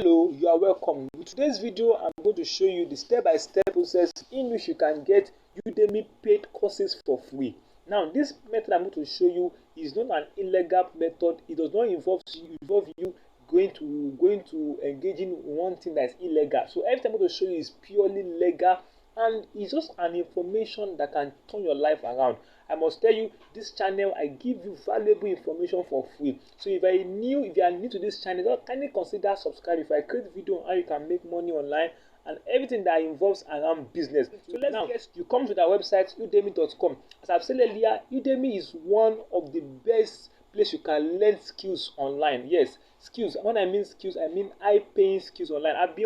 Hello, you are welcome. In today's video, I'm going to show you the step-by-step process in which you can get Udemy paid courses for free. Now, this method I'm going to show you is not an illegal method. It does not involve you going to engage in one thing that is illegal. So everything I'm going to show you is purely legal, and it's just an information that can turn your life around. I must tell you, this channel, I give you valuable information for free. So if you are new to this channel, kindly consider subscribing. If I create video on how you can make money online and everything that involves around business. So let's get you come to our website udemy.com. As I've said earlier, Udemy is one of the best place you can learn skills online. Yes, skills. When I mean skills, I mean high-paying skills online. I'm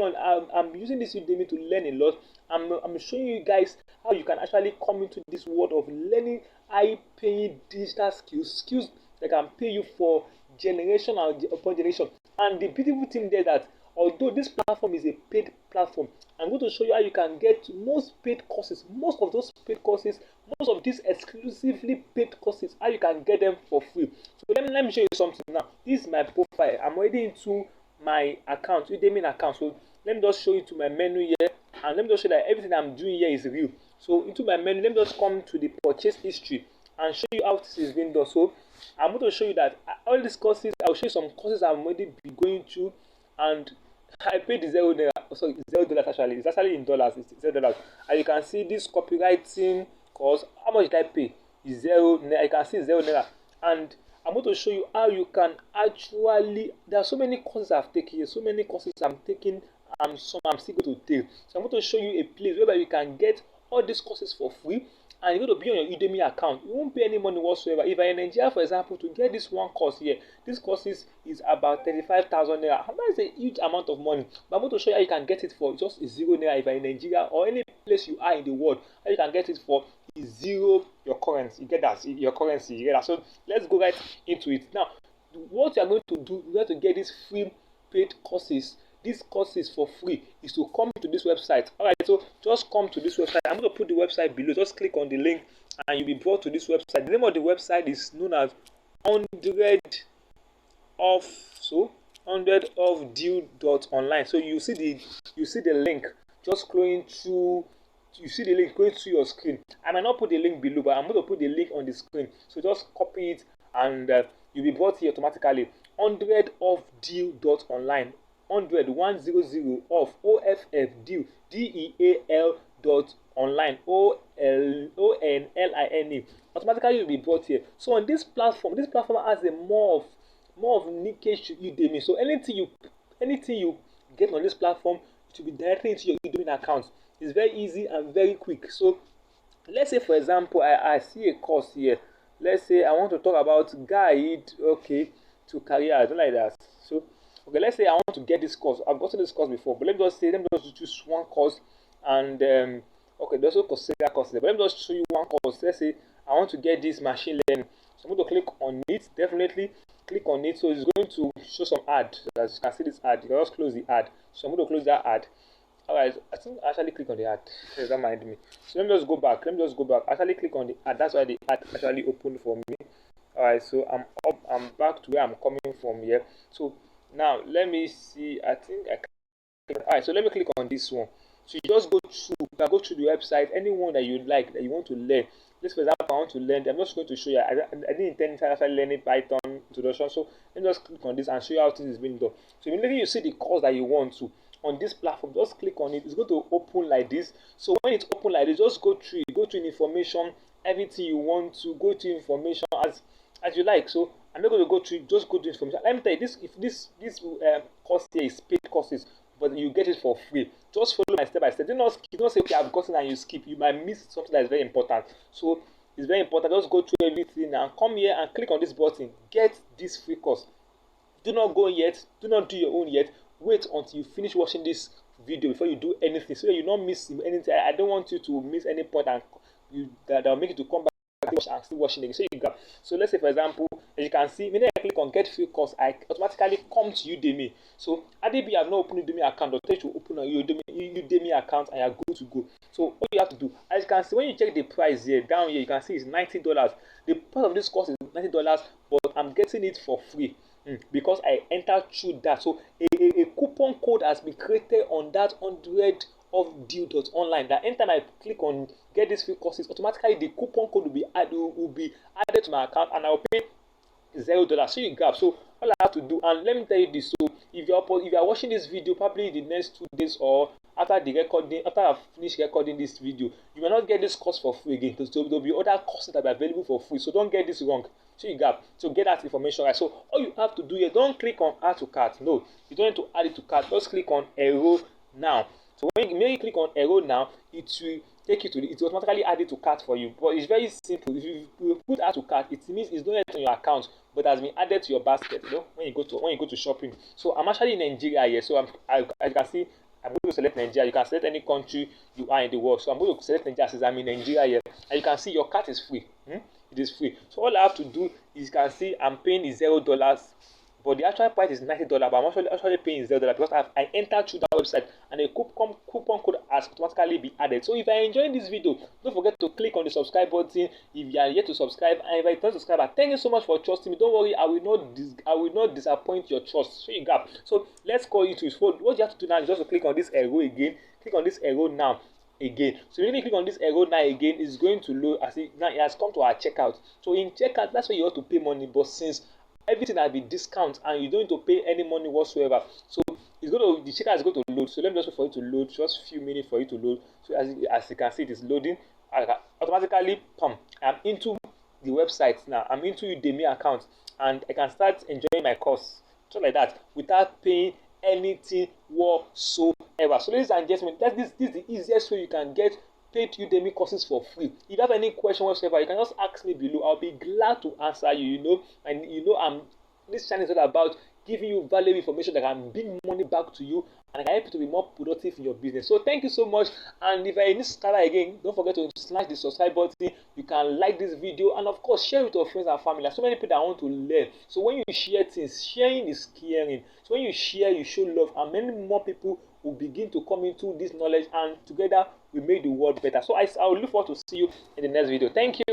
using this Udemy to learn a lot. I'm showing you guys how you can actually come into this world of learning high-paying digital skills that can pay you for generation upon generation. And the beautiful thing there that although this platform is a paid platform, I'm going to show you how you can get most paid courses, most of these exclusively paid courses, how you can get them for free. So let me show you something now. This is my profile. I'm already into my account, Udemy account. So let me just show you to my menu here, and let me just show you that everything I'm doing here is real. So into my menu, let me just come to the purchase history and show you how this is being done. So I'm going to show you that all these courses, I'll show you some courses I've already been going through, and I paid $0. Sorry, $0 actually. It's actually in dollars. It's $0. And you can see this copywriting course. How much did I pay? Is $0. You can see $0. And I'm going to show you how you can actually. There are so many courses I've taken here. So many courses I'm taking. And some I'm still going to take. So I'm going to show you a place where you can get all these courses for free. And you're going to be on your Udemy account. You won't pay any money whatsoever. If you're in Nigeria, for example, to get this one course here, this course is about 35,000 naira. That is a huge amount of money. But I'm going to show you how you can get it for just $0 naira if you're in Nigeria or any place you are in the world. How you can get it for zero your currency. You get that? Your currency. You get that? So let's go right into it. Now, what you are going to do, you have to get these free paid courses. These courses for free is to come to this website. Alright, so just come to this website. I'm going to put the website below. Just click on the link and you'll be brought to this website. The name of the website is known as 100ofdeal.online. So you see the link just going through. You see the link going through your screen. I might not put the link below, but I'm going to put the link on the screen. So just copy it and you'll be brought here automatically. 100ofdeal.online. 100 of off deal deal.online online. Automatically you'll be brought here. So on this platform has a more of linkage to Udemy. So anything you get on this platform, it will be directly into your Udemy account. It's very easy and very quick. So let's say for example I see a course here. Let's say I want to talk about guide to career. I don't like that. So okay, let's say I want to get this course. I've gotten this course before, but let me just choose one course. And okay, there's also Coursera courses, but let me just show you one course. Let's say I want to get this machine learning. So I'm going to click on it. Definitely click on it. So it's going to show some ad. As you can see this ad, you can just close the ad. So I'm going to close that ad. Alright, I think I actually click on the ad. Don't mind me. So let me just go back. Actually click on the ad. That's why the ad actually opened for me. Alright, so I'm back to where I'm coming from here. So now let me see. I think I can. Alright, so let me click on this one. So you just go through the website, anyone that you like, that you want to learn. This for example, I want to learn. I'm just going to show you. I didn't intend to actually learn Python introduction. So let me just click on this and show you how things is being done. So immediately you see the course that you want to on this platform, just click on it. It's going to open like this. So when it's open like this, just go through information, everything you want to go to information as you like. So I'm not going to go through, just go to information. Let me tell you this: if this course here is paid courses, but you get it for free. Just follow my step by step. Do not say okay, I've gotten and you skip. You might miss something that is very important. So it's very important. Just go through everything and come here and click on this button. Get this free course. Do not go yet. Do not do your own yet. Wait until you finish watching this video before you do anything, so that you don't miss anything. I don't want you to miss any point and that will make you to come back and still watching again. So let's say for example, as you can see, when I click on get free course, I automatically come to Udemy. So ADB have not opened Udemy account, or tell you to open a Udemy account and you're good to go. So what you have to do, as you can see, when you check the price here down here, you can see it's $90. The price of this course is $90, but I'm getting it for free because I entered through that. So a coupon code has been created on that 100 of deal.online, that anytime I click on get these free courses, automatically the coupon code will be added to my account, and I'll pay $0. So you grab. So all I have to do, and let me tell you this, so if you are watching this video probably in the next 2 days or after I've finished recording this video, you will not get this course for free again. So there will be other courses that are available for free. So don't get this wrong. So you grab. So get that information right. So all you have to do here, don't click on add to cart. No, you don't need to add it to cart. Just click on enroll now. So when you click on enroll now, it will take you to it will automatically add it to cart for you. But it's very simple. If you put add to cart, it means it's not yet on your account, but has been added to your basket. You know, when you go to shopping. So I'm actually in Nigeria here. So as you can see, I'm going to select Nigeria. You can select any country you are in the world. So I'm going to select Nigeria since I'm in Nigeria here. And you can see your cart is free. It is free. So all I have to do is, you can see I'm paying $0. But the actual price is $90, but I'm actually paying $0 because I entered through that website, and a coupon code has automatically been added. So if you're enjoying this video, don't forget to click on the subscribe button if you are yet to subscribe. And if you're a subscriber, thank you so much for trusting me. Don't worry, I will not disappoint your trust. So you got. So let's call it to it. So what you have to do now is just to click on this arrow again. Click on this arrow now again. So when you click on this arrow now again, it's going to load. As it now it has come to our checkout. So in checkout, that's where you have to pay money. But since everything has been discount and you don't need to pay any money whatsoever, so the checkout is going to load. So let me just wait for it to load, just a few minutes for it to load. So as you can see, it is loading. Automatically I'm into the website now. I'm into Udemy account, and I can start enjoying my course just like that without paying anything whatsoever. So ladies and gentlemen, this is the easiest way you can get paid Udemy courses for free. If you have any question whatsoever, you can just ask me below. I'll be glad to answer you. And this channel is all about giving you valuable information that can bring money back to you and can help you to be more productive in your business. So thank you so much. And if you're a new subscriber again, don't forget to smash the subscribe button. You can like this video, and of course share it with your friends and family. There's so many people that want to learn. So when you share things, sharing is caring. So when you share, you show love, and many more people will begin to come into this knowledge, and together we make the world better. So I will look forward to see you in the next video. Thank you.